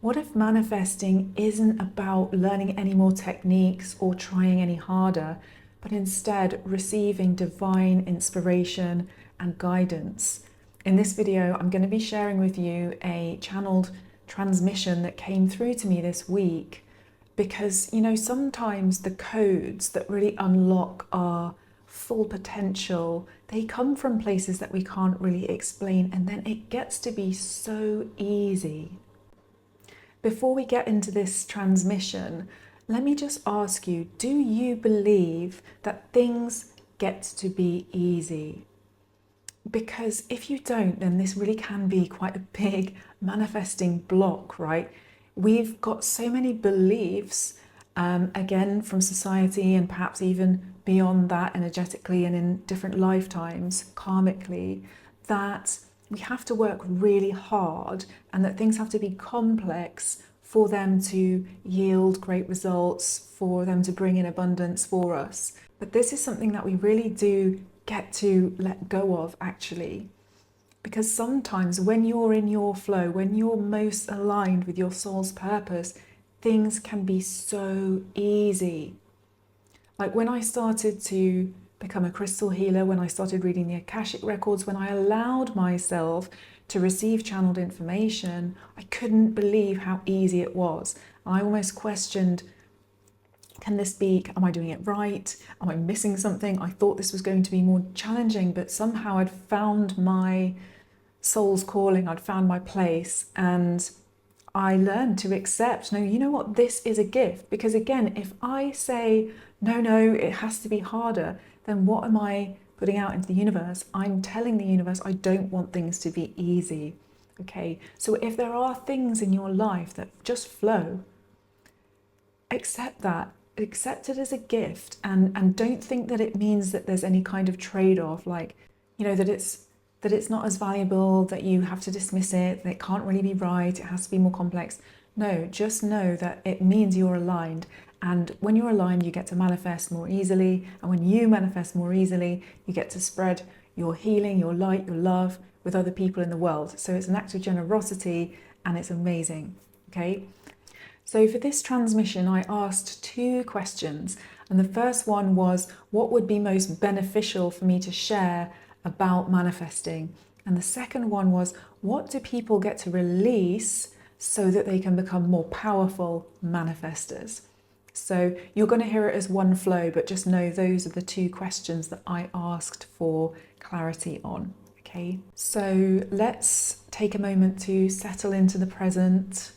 What if manifesting isn't about learning any more techniques or trying any harder, but instead receiving divine inspiration and guidance? In this video, I'm going to be sharing with you a channeled transmission that came through to me this week, because sometimes the codes that really unlock our full potential, they come from places that we can't really explain, and then it gets to be so easy. Before we get into this transmission, let me just ask you, do you believe that things get to be easy? Because if you don't, then this really can be quite a big manifesting block, right? We've got so many beliefs, again, from society and perhaps even beyond that, energetically and in different lifetimes, karmically, that we have to work really hard and that things have to be complex for them to yield great results, for them to bring in abundance for us. But this is something that we really do get to let go of, actually. Because sometimes when you're in your flow, when you're most aligned with your soul's purpose, things can be so easy. Like when I started to become a crystal healer, when I started reading the Akashic records, when I allowed myself to receive channeled information, I couldn't believe how easy it was. I almost questioned, can this be, am I doing it right? Am I missing something? I thought this was going to be more challenging, but somehow I'd found my soul's calling, I'd found my place, and I learned to accept, no, you know what, this is a gift. Because again, if I say, no, it has to be harder, then what am I putting out into the universe? I'm telling the universe I don't want things to be easy. Okay, so if there are things in your life that just flow, accept that. Accept it as a gift, and don't think that it means that there's any kind of trade-off, like, that it's not as valuable, that you have to dismiss it, that it can't really be right, it has to be more complex. No, just know that it means you're aligned. And when you're aligned, you get to manifest more easily. And when you manifest more easily, you get to spread your healing, your light, your love with other people in the world. So it's an act of generosity, and it's amazing. Okay. So for this transmission, I asked 2 questions. And the first one was, what would be most beneficial for me to share about manifesting? And the second one was, what do people get to release so that they can become more powerful manifestors? So you're going to hear it as one flow, but just know those are the 2 questions that I asked for clarity on. Okay, so let's take a moment to settle into the present.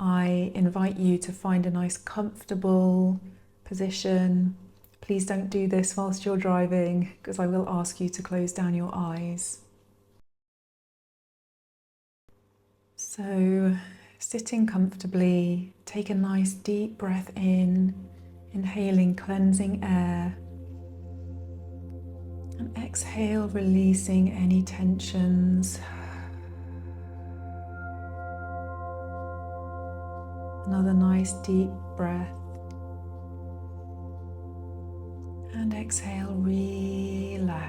I invite you to find a nice comfortable position. Please don't do this whilst you're driving, because I will ask you to close down your eyes. So, sitting comfortably, take a nice deep breath in, inhaling cleansing air, and exhale, releasing any tensions. Another nice deep breath. And exhale, relax.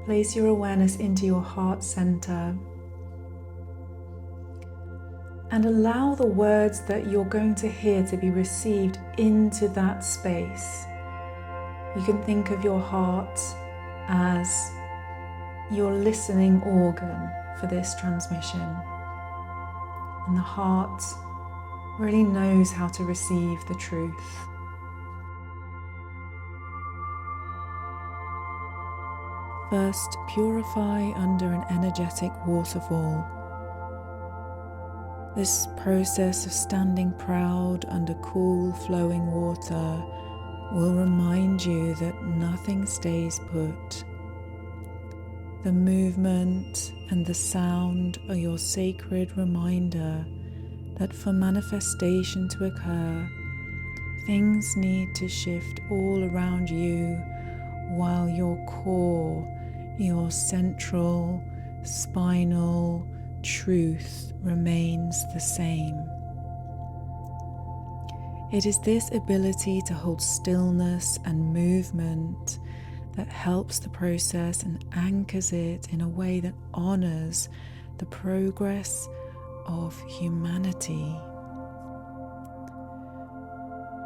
Place your awareness into your heart center and allow the words that you're going to hear to be received into that space. You can think of your heart as your listening organ for this transmission. And the heart really knows how to receive the truth. First, purify under an energetic waterfall. This process of standing proud under cool, flowing water will remind you that nothing stays put. The movement and the sound are your sacred reminder that for manifestation to occur, things need to shift all around you while your core, your central, spinal truth remains the same. It is this ability to hold stillness and movement that helps the process and anchors it in a way that honors the progress of humanity.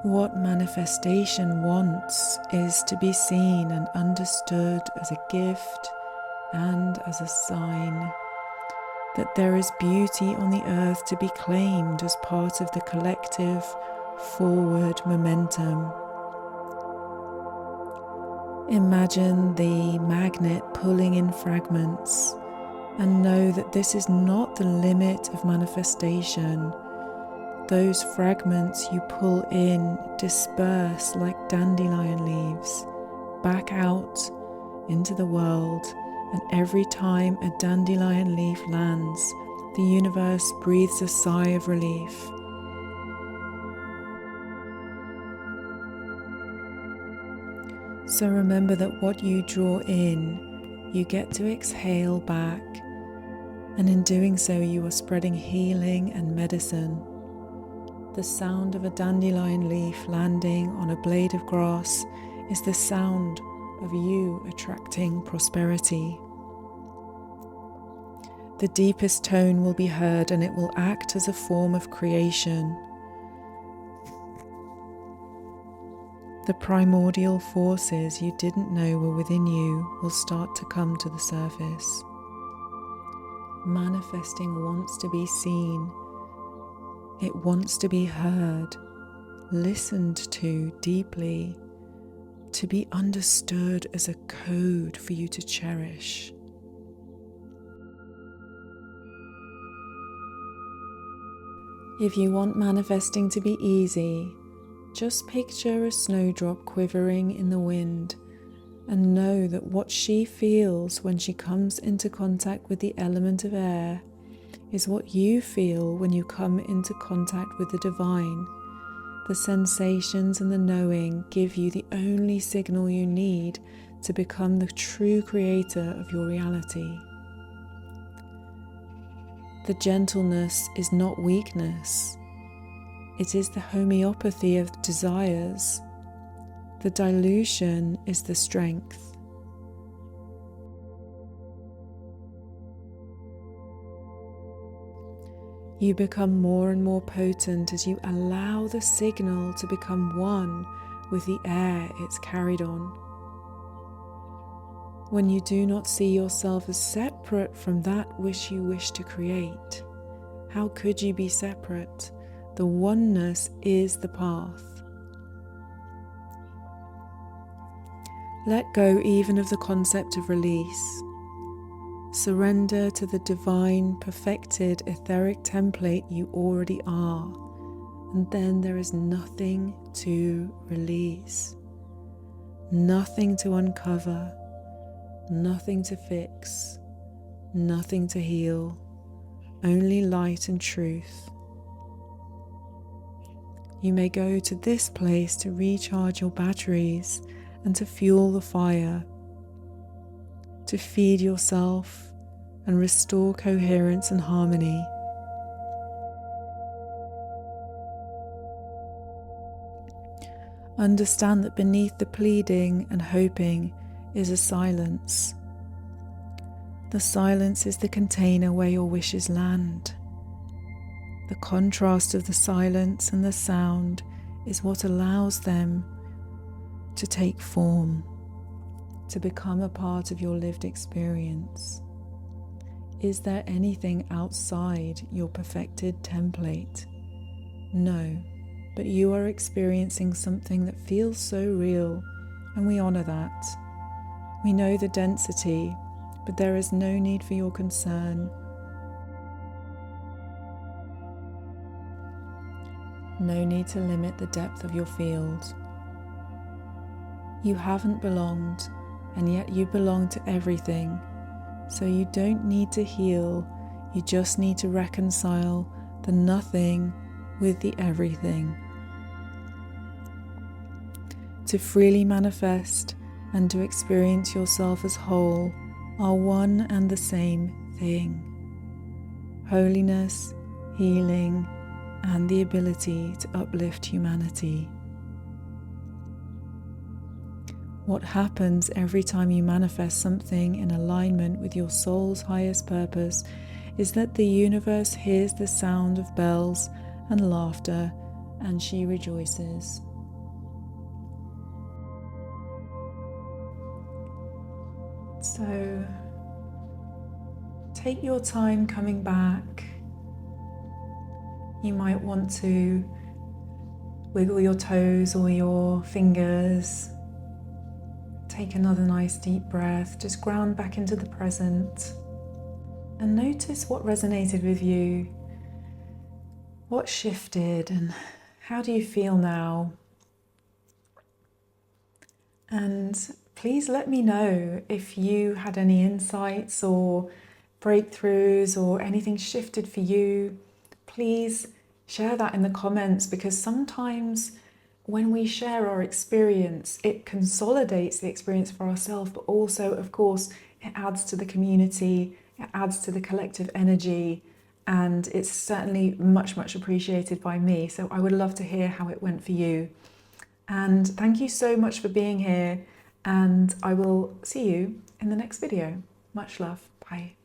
What manifestation wants is to be seen and understood as a gift and as a sign that there is beauty on the earth to be claimed as part of the collective forward momentum. Imagine the magnet pulling in fragments and know that this is not the limit of manifestation. Those fragments you pull in disperse like dandelion leaves back out into the world, and every time a dandelion leaf lands, the universe breathes a sigh of relief. So remember that what you draw in, you get to exhale back, and in doing so you are spreading healing and medicine. The sound of a dandelion leaf landing on a blade of grass is the sound of you attracting prosperity. The deepest tone will be heard, and it will act as a form of creation. The primordial forces you didn't know were within you will start to come to the surface. Manifesting wants to be seen. It wants to be heard, listened to deeply, to be understood as a code for you to cherish. If you want manifesting to be easy, just picture a snowdrop quivering in the wind and know that what she feels when she comes into contact with the element of air is what you feel when you come into contact with the divine. The sensations and the knowing give you the only signal you need to become the true creator of your reality. The gentleness is not weakness. It is the homeopathy of desires. The dilution is the strength. You become more and more potent as you allow the signal to become one with the air it's carried on. When you do not see yourself as separate from that which you wish to create, how could you be separate? The oneness is the path. Let go even of the concept of release. Surrender to the divine, perfected, etheric template you already are, and then there is nothing to release, nothing to uncover, nothing to fix, nothing to heal, only light and truth. You may go to this place to recharge your batteries and to fuel the fire, to feed yourself and restore coherence and harmony. Understand that beneath the pleading and hoping is a silence. The silence is the container where your wishes land. The contrast of the silence and the sound is what allows them to take form, to become a part of your lived experience. Is there anything outside your perfected template? No, but you are experiencing something that feels so real, and we honor that. We know the density, but there is no need for your concern. No need to limit the depth of your field. You haven't belonged, and yet you belong to everything. So you don't need to heal, you just need to reconcile the nothing with the everything. To freely manifest and to experience yourself as whole are one and the same thing. Holiness, healing, and the ability to uplift humanity. What happens every time you manifest something in alignment with your soul's highest purpose is that the universe hears the sound of bells and laughter, and she rejoices. So take your time coming back. You might want to wiggle your toes or your fingers. Take another nice deep breath. Just ground back into the present and notice what resonated with you, what shifted, and how do you feel now? And please let me know if you had any insights or breakthroughs or anything shifted for you. Please share that in the comments, because sometimes when we share our experience, it consolidates the experience for ourselves, but also, of course, it adds to the community, it adds to the collective energy, and it's certainly much, much appreciated by me. So I would love to hear how it went for you. And thank you so much for being here, and I will see you in the next video. Much love. Bye.